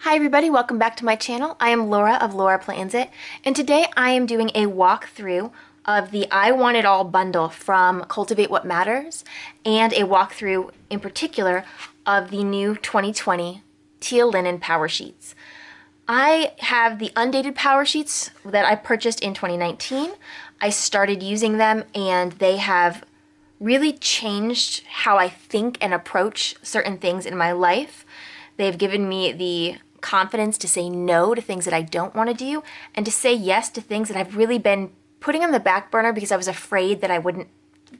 Hi everybody, welcome back to my channel. I am Laura of Laura Plans It, and today I am doing a walkthrough of the I Want It All bundle from Cultivate What Matters, and a walkthrough in particular of the new 2020 teal linen PowerSheets. I have the undated PowerSheets that I purchased in 2019. I started using them and they have really changed how I think and approach certain things in my life. They've given me the confidence to say no to things that I don't want to do and to say yes to things that I've really been putting on the back burner because I was afraid that I wouldn't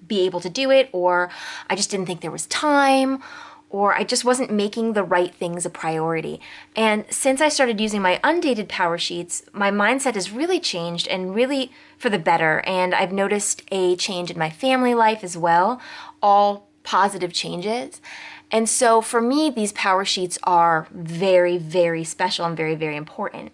be able to do it, or I just didn't think there was time, or I just wasn't making the right things a priority. And since I started using my undated PowerSheets, my mindset has really changed, and really for the better. And I've noticed a change in my family life as well, all positive changes. And so for me, these PowerSheets are very, very special and very, very important.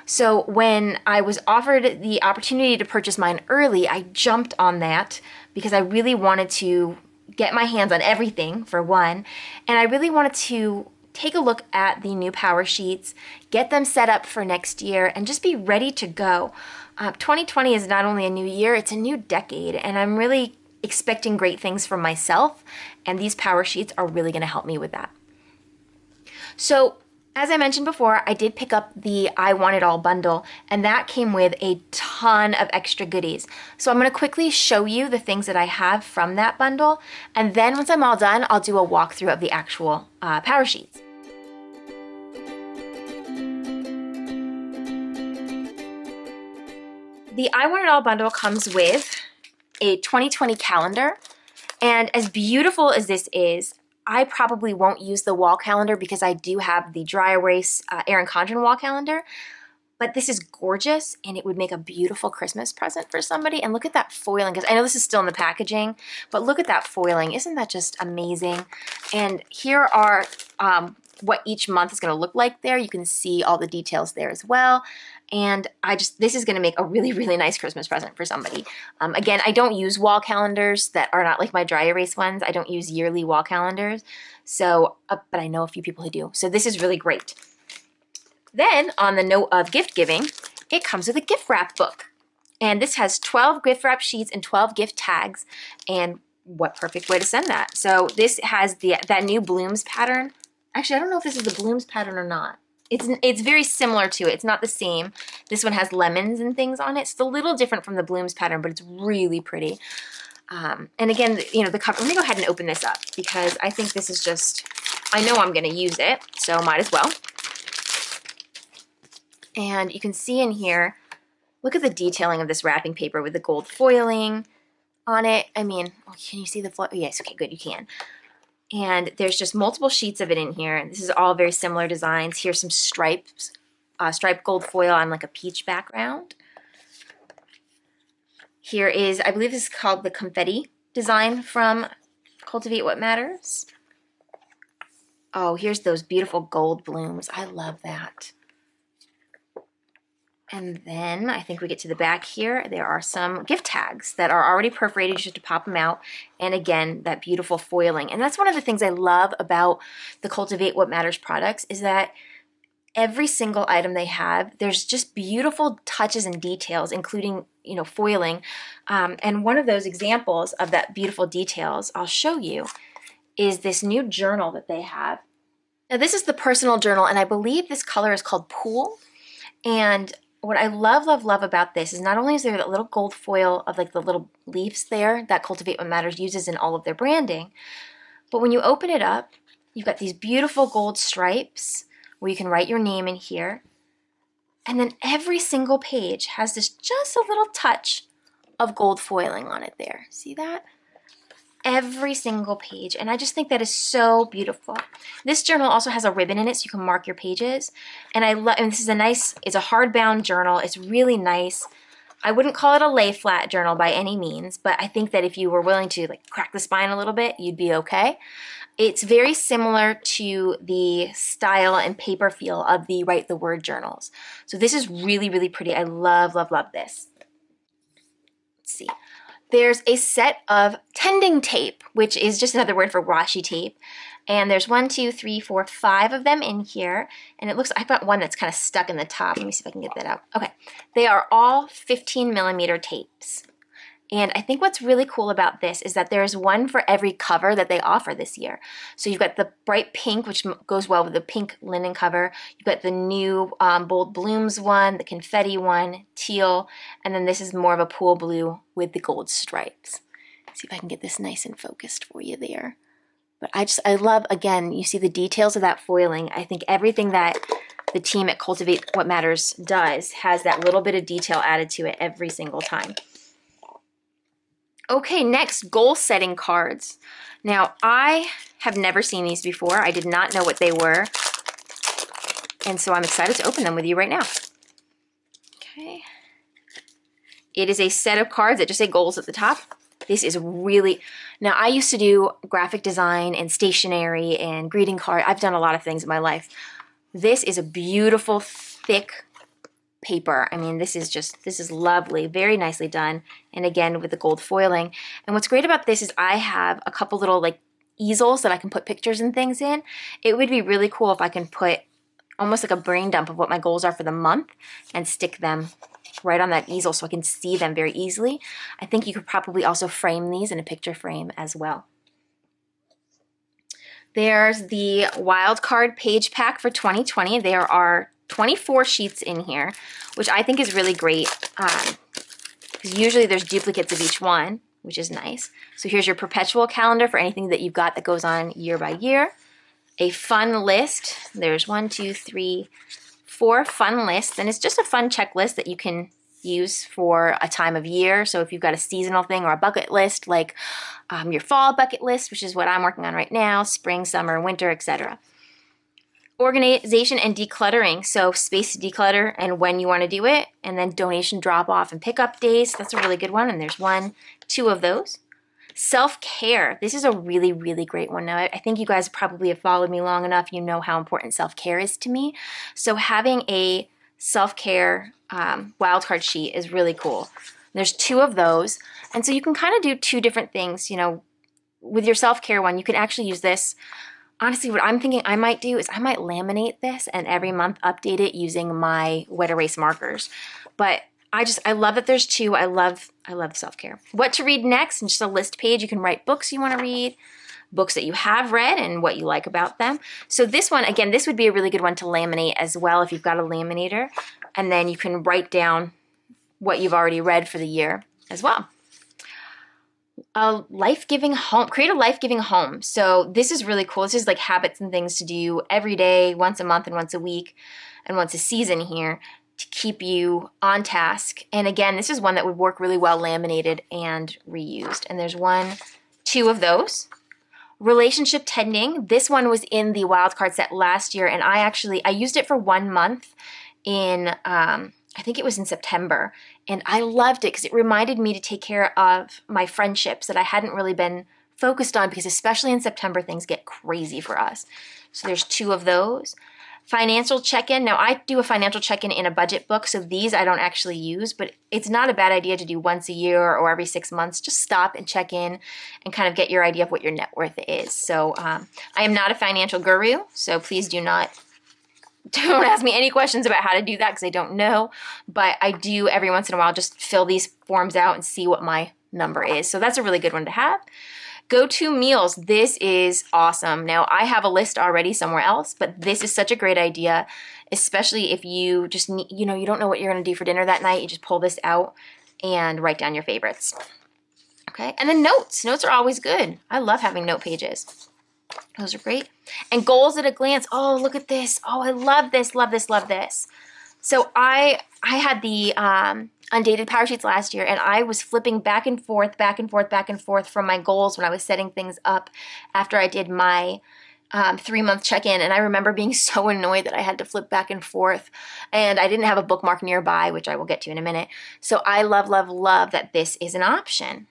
So when I was offered the opportunity to purchase mine early, I jumped on that because I really wanted to get my hands on everything, for one, and I really wanted to take a look at the new PowerSheets, get them set up for next year, and just be ready to go. 2020 is not only a new year, it's a new decade, and I'm really expecting great things from myself, and these PowerSheets are really going to help me with that. So, as I mentioned before, I did pick up the I Want It All bundle, and that came with a ton of extra goodies. So I'm going to quickly show you the things that I have from that bundle, and then once I'm all done, I'll do a walkthrough of the actual PowerSheets. The I Want It All bundle comes with a 2020 calendar, and as beautiful as this is, I probably won't use the wall calendar because I do have the dry erase Erin Condren wall calendar, but this is gorgeous and it would make a beautiful Christmas present for somebody. And look at that foiling, because I know this is still in the packaging, but look at that foiling. Isn't that just amazing? And here are what each month is going to look like there. You can see all the details there as well. And this is going to make a really, really nice Christmas present for somebody. Again, I don't use wall calendars that are not like my dry erase ones. I don't use yearly wall calendars. So, but I know a few people who do. So this is really great. Then on the note of gift giving, it comes with a gift wrap book. And this has 12 gift wrap sheets and 12 gift tags. And what perfect way to send that. So this has that new blooms pattern. Actually, I don't know if this is the blooms pattern or not. It's very similar to it. It's not the same. This one has lemons and things on it. It's a little different from the blooms pattern, but it's really pretty. And again, you know, the cover. Let me go ahead and open this up because I think this is just, I know I'm going to use it, so might as well. And you can see in here, look at the detailing of this wrapping paper with the gold foiling on it. I mean, oh, can you see the foil? Yes, okay, good, you can. And there's just multiple sheets of it in here. This is all very similar designs. Here's some stripes, striped gold foil on like a peach background. Here is, I believe this is called the confetti design from Cultivate What Matters. Oh, here's those beautiful gold blooms. I love that. And then I think we get to the back here. There are some gift tags that are already perforated. You just have to pop them out. And again, that beautiful foiling. And that's one of the things I love about the Cultivate What Matters products is that every single item they have, there's just beautiful touches and details, including, you know, foiling. And one of those examples of that beautiful details I'll show you is this new journal that they have. Now this is the personal journal, and I believe this color is called Pool. And what I love, love, love about this is not only is there that little gold foil of like the little leaves there that Cultivate What Matters uses in all of their branding, but when you open it up, you've got these beautiful gold stripes where you can write your name in here. And then every single page has this just a little touch of gold foiling on it there. See that? Every single page, and I just think that is so beautiful. This journal also has a ribbon in it so you can mark your pages, and this is it's a hardbound journal. It's really nice. I wouldn't call it a lay flat journal by any means, but I think that if you were willing to like crack the spine a little bit, you'd be okay. It's very similar to the style and paper feel of the Write the Word journals. So this is really, really pretty. I love, love, love this. Let's see. There's a set of tending tape, which is just another word for washi tape. And there's 1, 2, 3, 4, 5 of them in here. And it looks, I've got one that's kind of stuck in the top. Let me see if I can get that out. Okay, they are all 15mm tapes. And I think what's really cool about this is that there's one for every cover that they offer this year. So you've got the bright pink, which goes well with the pink linen cover. You've got the new bold blooms one, the confetti one, teal, and then this is more of a pool blue with the gold stripes. Let's see if I can get this nice and focused for you there. But I love, again, you see the details of that foiling. I think everything that the team at Cultivate What Matters does has that little bit of detail added to it every single time. Okay, next, goal setting cards. Now, I have never seen these before. I did not know what they were. And so I'm excited to open them with you right now. Okay. It is a set of cards that just say goals at the top. This is really, now I used to do graphic design and stationery and greeting card. I've done a lot of things in my life. This is a beautiful, thick paper. I mean, this is lovely, very nicely done. And again, with the gold foiling. And what's great about this is I have a couple little like easels that I can put pictures and things in. It would be really cool if I can put almost like a brain dump of what my goals are for the month and stick them right on that easel so I can see them very easily. I think you could probably also frame these in a picture frame as well. There's the Wildcard page pack for 2020. There are 24 sheets in here, which I think is really great because usually there's duplicates of each one, which is nice. So here's your perpetual calendar for anything that you've got that goes on year by year. A fun list. There's 1, 2, 3, 4 fun lists, and it's just a fun checklist that you can use for a time of year. So if you've got a seasonal thing or a bucket list, like your fall bucket list, which is what I'm working on right now, spring, summer, winter, etc. Organization and decluttering, so space to declutter and when you want to do it, and then donation drop-off and pickup days. That's a really good one, and there's 1, 2 of those. Self-care. This is a really, really great one. Now, I think you guys probably have followed me long enough. You know how important self-care is to me. So having a self-care wildcard sheet is really cool. There's 2 of those, and so you can kind of do 2 different things. You know, with your self-care one, you can actually use this. Honestly, what I'm thinking I might do is I might laminate this and every month update it using my wet erase markers. But I love that there's 2. I love self-care. What to read next, and just a list page. You can write books you want to read, books that you have read and what you like about them. So this one, again, this would be a really good one to laminate as well if you've got a laminator. And then you can write down what you've already read for the year as well. A life-giving home, create a life-giving home. So this is really cool. This is like habits and things to do every day, once a month and once a week and once a season here to keep you on task. And again, this is one that would work really well laminated and reused. And there's 1, 2 of those. Relationship tending. This one was in the wildcard set last year, and I used it for 1 month in I think it was in September, and I loved it because it reminded me to take care of my friendships that I hadn't really been focused on, because especially in September, things get crazy for us. So there's 2 of those. Financial check-in. Now, I do a financial check-in in a budget book, so these I don't actually use, but it's not a bad idea to do once a year or every 6 months. Just stop and check in and kind of get your idea of what your net worth is. So I am not a financial guru, so please don't ask me any questions about how to do that because I don't know, but I do every once in a while just fill these forms out and see what my number is. So that's a really good one to have. Go-to meals. This is awesome. Now, I have a list already somewhere else, but this is such a great idea, especially if you just need, you don't know what you're going to do for dinner that night. You just pull this out and write down your favorites. Okay, and then notes. Notes are always good. I love having note pages. Those are great. And goals at a glance. Oh, look at this. Oh, I love this, love this, love this. So I had the undated PowerSheets last year, and I was flipping back and forth from my goals when I was setting things up after I did my 3-month check-in. And I remember being so annoyed that I had to flip back and forth, and I didn't have a bookmark nearby, which I will get to in a minute. So I love, love, love that this is an option.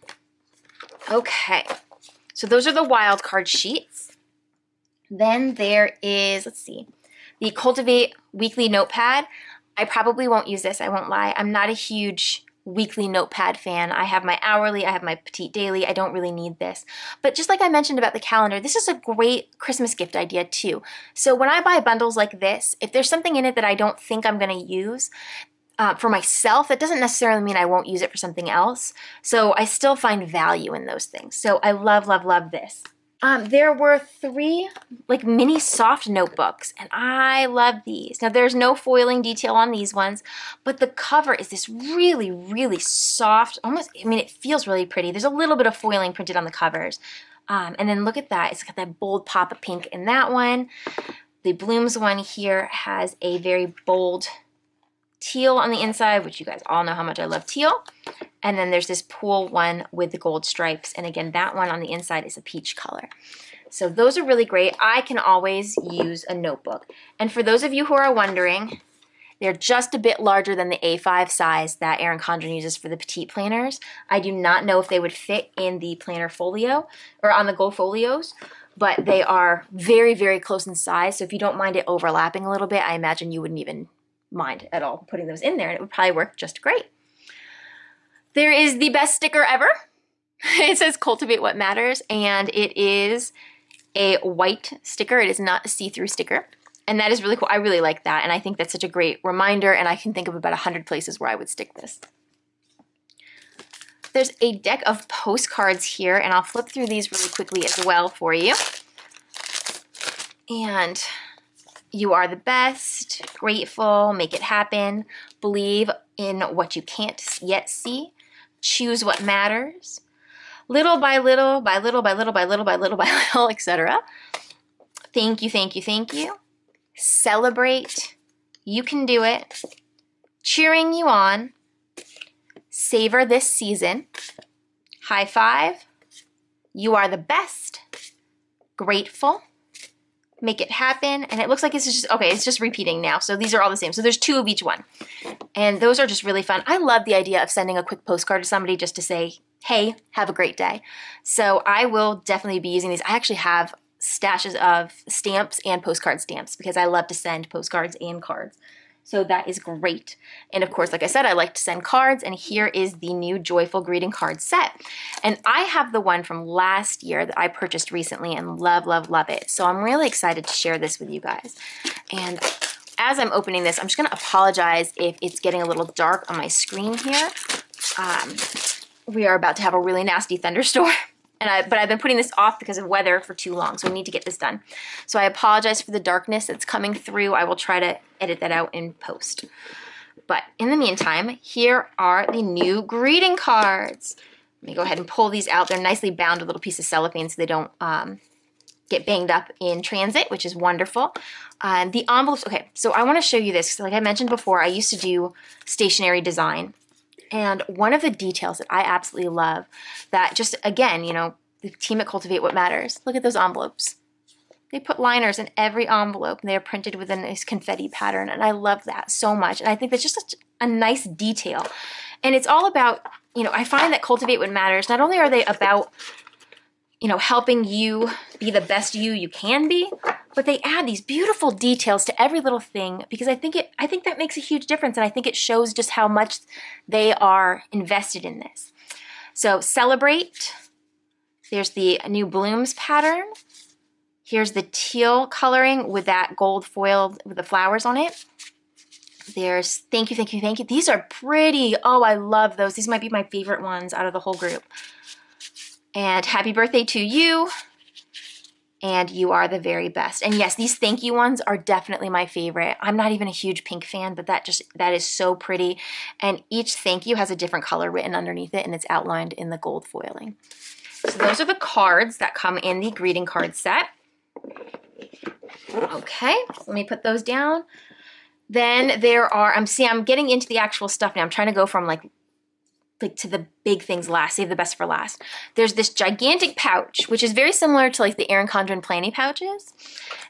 Okay, so those are the wildcard sheets. Then there is, let's see, the Cultivate Weekly Notepad. I probably won't use this, I won't lie. I'm not a huge weekly Notepad fan. I have my hourly, I have my petite daily. I don't really need this. But just like I mentioned about the calendar, this is a great Christmas gift idea too. So when I buy bundles like this, if there's something in it that I don't think I'm going to use, for myself, that doesn't necessarily mean I won't use it for something else. So I still find value in those things. So I love, love, love this. There were 3 like mini soft notebooks, and I love these. Now there's no foiling detail on these ones, but the cover is this really, really soft, almost, I mean, it feels really pretty. There's a little bit of foiling printed on the covers. And then look at that, it's got that bold pop of pink in that one. The Blooms one here has a very bold teal on the inside, which you guys all know how much I love teal. And then there's this pool one with the gold stripes. And again, that one on the inside is a peach color. So those are really great. I can always use a notebook. And for those of you who are wondering, they're just a bit larger than the A5 size that Erin Condren uses for the petite planners. I do not know if they would fit in the planner folio or on the gold folios, but they are very, very close in size. So if you don't mind it overlapping a little bit, I imagine you wouldn't even mind at all putting those in there, and it would probably work just great. There is the best sticker ever. It says Cultivate What Matters, and it is a white sticker. It is not a see-through sticker, and that is really cool. I really like that, and I think that's such a great reminder, and I can think of about 100 places where I would stick this. There's a deck of postcards here, and I'll flip through these really quickly as well for you. And you are the best, grateful, make it happen, believe in what you can't yet see, choose what matters, little by little, by little, by little, by little, by little, by little, etc. Thank you, thank you, thank you. Celebrate, you can do it, cheering you on, savor this season, high five, you are the best, grateful, make it happen. And it looks like it's just, okay, it's just repeating now. So these are all the same. So there's 2 of each one. And those are just really fun. I love the idea of sending a quick postcard to somebody just to say, hey, have a great day. So I will definitely be using these. I actually have stashes of stamps and postcard stamps because I love to send postcards and cards. So that is great. And of course, like I said, I like to send cards, and here is the new Joyful Greeting Card set. And I have the one from last year that I purchased recently and love, love, love it. So I'm really excited to share this with you guys. And as I'm opening this, I'm just gonna apologize if it's getting a little dark on my screen here. We are about to have a really nasty thunderstorm. But I've been putting this off because of weather for too long, so we need to get this done. So I apologize for the darkness that's coming through. I will try to edit that out in post. But in the meantime, here are the new greeting cards. Let me go ahead and pull these out. They're nicely bound with a little piece of cellophane so they don't get banged up in transit, which is wonderful. The envelopes, okay, so I want to show you this. Like I mentioned before, I used to do stationery design. And one of the details that I absolutely love that just, again, you know, the team at Cultivate What Matters, look at those envelopes. They put liners in every envelope and they're printed with a nice confetti pattern. And I love that so much. And I think that's just such a nice detail. And it's all about, you know, I find that Cultivate What Matters, not only are they about, you know, helping you be the best you can be, but they add these beautiful details to every little thing because I think that makes a huge difference, and I think it shows just how much they are invested in this. So celebrate. There's the new Blooms pattern. Here's the teal coloring with that gold foil with the flowers on it. There's thank you, thank you, thank you. These are pretty. Oh, I love those. These might be my favorite ones out of the whole group. And happy birthday to you. And you are the very best. And yes, these thank you ones are definitely my favorite. I'm not even a huge pink fan, but that is so pretty. And each thank you has a different color written underneath it, and it's outlined in the gold foiling. So those are the cards that come in the greeting card set. Okay, let me put those down. Then there are, I'm getting into the actual stuff now. I'm trying to go from like to the big things last, save the best for last. There's this gigantic pouch, which is very similar to like the Erin Condren planny pouches.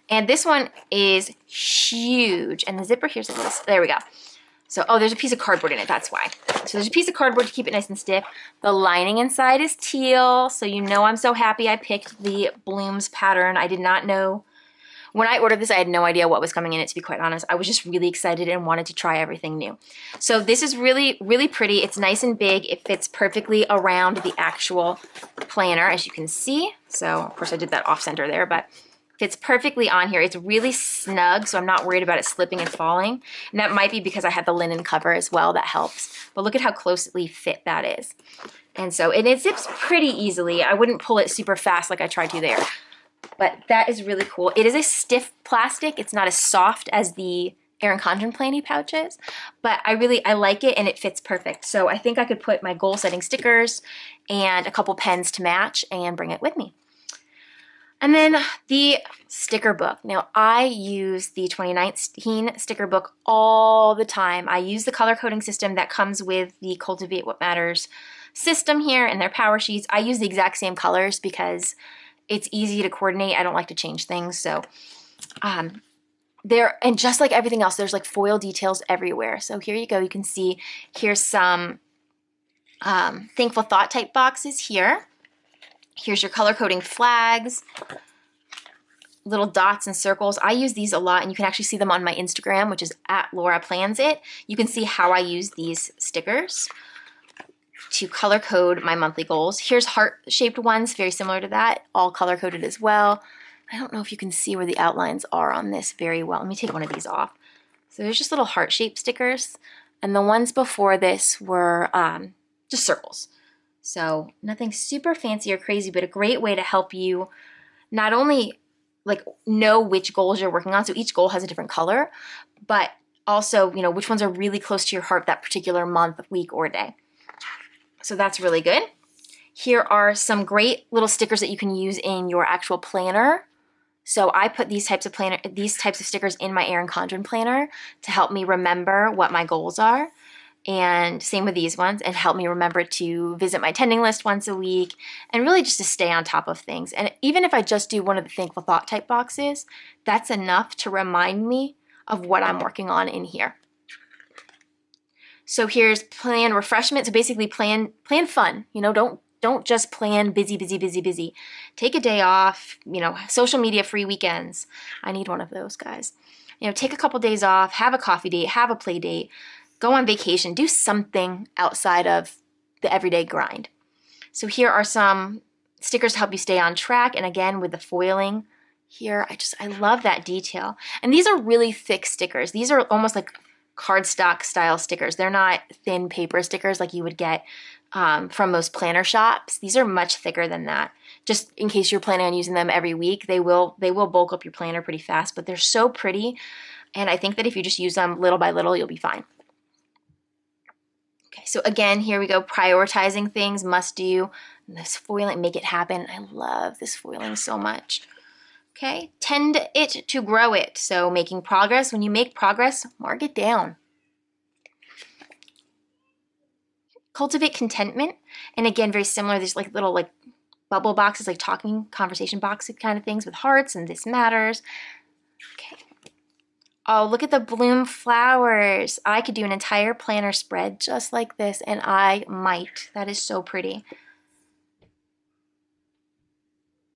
And this one is huge. And the zipper, here's a little, there we go. So, oh, there's a piece of cardboard in it, that's why. So there's a piece of cardboard to keep it nice and stiff. The lining inside is teal, so you know I'm so happy I picked the Blooms pattern. I did not know When I ordered this, I had no idea what was coming in it, to be quite honest. I was just really excited and wanted to try everything new. So this is really, really pretty. It's nice and big. It fits perfectly around the actual planner, as you can see. So of course I did that off center there, but fits perfectly on here. It's really snug, so I'm not worried about it slipping and falling. And that might be because I had the linen cover as well. That helps. But look at how closely fit that is. And so, and it zips pretty easily. I wouldn't pull it super fast like I tried to there. But that is really cool. It is a stiff plastic. It's not as soft as the Erin Condren Planny pouches, but I like it and it fits perfect. So I think I could put my goal setting stickers and a couple pens to match and bring it with me. And then the sticker book. Now I use the 2019 sticker book all the time. I use the color coding system that comes with the Cultivate What Matters system here and their PowerSheets. I use the exact same colors because it's easy to coordinate. I don't like to change things. So there, and just like everything else, there's like foil details everywhere. So here you go. You can see here's some thankful thought type boxes here. Here's your color coding flags, little dots and circles. I use these a lot, and you can actually see them on my Instagram, which is @LauraPlansIt. You can see how I use these stickers to color code my monthly goals. Here's heart-shaped ones, very similar to that, all color-coded as well. I don't know if you can see where the outlines are on this very well. Let me take one of these off. So there's just little heart-shaped stickers, and the ones before this were just circles. So nothing super fancy or crazy, but a great way to help you not only like know which goals you're working on, so each goal has a different color, but also, you know, which ones are really close to your heart that particular month, week, or day. So that's really good. Here are some great little stickers that you can use in your actual planner. So I put these types of stickers in my Erin Condren planner to help me remember what my goals are. And same with these ones, and help me remember to visit my attending list once a week, and really just to stay on top of things. And even if I just do one of the thankful thought type boxes, that's enough to remind me of what I'm working on in here. So here's plan refreshment. So basically plan fun. You know, don't just plan busy, busy, busy, busy. Take a day off, you know, social media free weekends. I need one of those, guys. You know, take a couple days off, have a coffee date, have a play date, go on vacation, do something outside of the everyday grind. So here are some stickers to help you stay on track. And again, with the foiling here, I love that detail. And these are really thick stickers. These are almost like cardstock style stickers. They're not thin paper stickers like you would get from most planner shops. These are much thicker than that. Just in case you're planning on using them every week, they will bulk up your planner pretty fast, but they're so pretty. And I think that if you just use them little by little, you'll be fine. Okay, so again, here we go, prioritizing things, must do. This foiling, make it happen. I love this foiling so much. Okay, tend it to grow it. So making progress. When you make progress, mark it down. Cultivate contentment. And again, very similar. There's like little like bubble boxes, like talking conversation boxes kind of things with hearts and this matters. Okay. Oh, look at the bloom flowers. I could do an entire planner spread just like this, and I might. That is so pretty.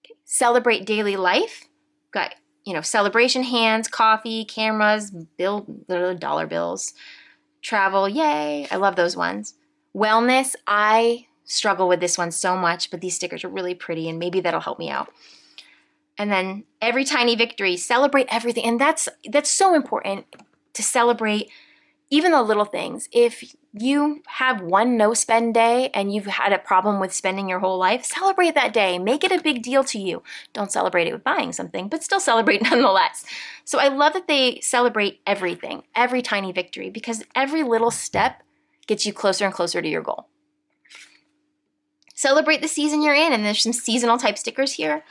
Okay. Celebrate daily life. Got, you know, celebration hands, coffee, cameras, dollar bills, travel, yay. I love those ones. Wellness, I struggle with this one so much, but these stickers are really pretty, and maybe that'll help me out. And then every tiny victory, celebrate everything. And that's so important to celebrate even the little things. If you have one no spend day and you've had a problem with spending your whole life, celebrate that day. Make it a big deal to you. Don't celebrate it with buying something, but still celebrate nonetheless. So I love that they celebrate everything, every tiny victory, because every little step gets you closer and closer to your goal. Celebrate the season you're in, and there's some seasonal type stickers here.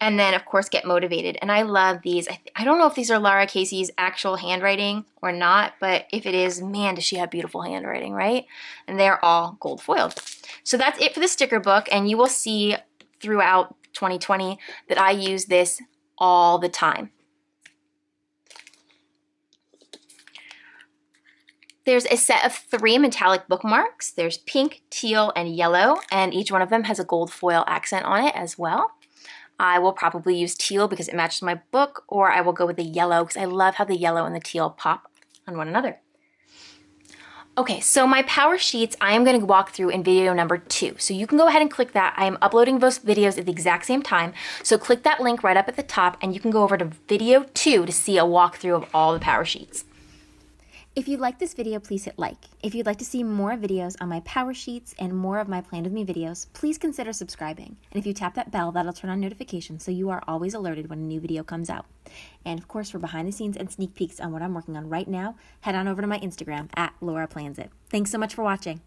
And then, of course, get motivated. And I love these. I don't know if these are Lara Casey's actual handwriting or not, but if it is, man, does she have beautiful handwriting, right? And they're all gold foiled. So that's it for the sticker book. And you will see throughout 2020 that I use this all the time. There's a set of 3 metallic bookmarks. There's pink, teal, and yellow, and each one of them has a gold foil accent on it as well. I will probably use teal because it matches my book, or I will go with the yellow because I love how the yellow and the teal pop on one another. Okay, so my PowerSheets, I am going to walk through in video number 2. So you can go ahead and click that. I am uploading those videos at the exact same time. So click that link right up at the top and you can go over to video 2 to see a walkthrough of all the PowerSheets. If you like this video, please hit like. If you'd like to see more videos on my PowerSheets and more of my Planned With Me videos, please consider subscribing. And if you tap that bell, that'll turn on notifications so you are always alerted when a new video comes out. And of course, for behind the scenes and sneak peeks on what I'm working on right now, head on over to my Instagram @LauraPlansIt. Thanks so much for watching.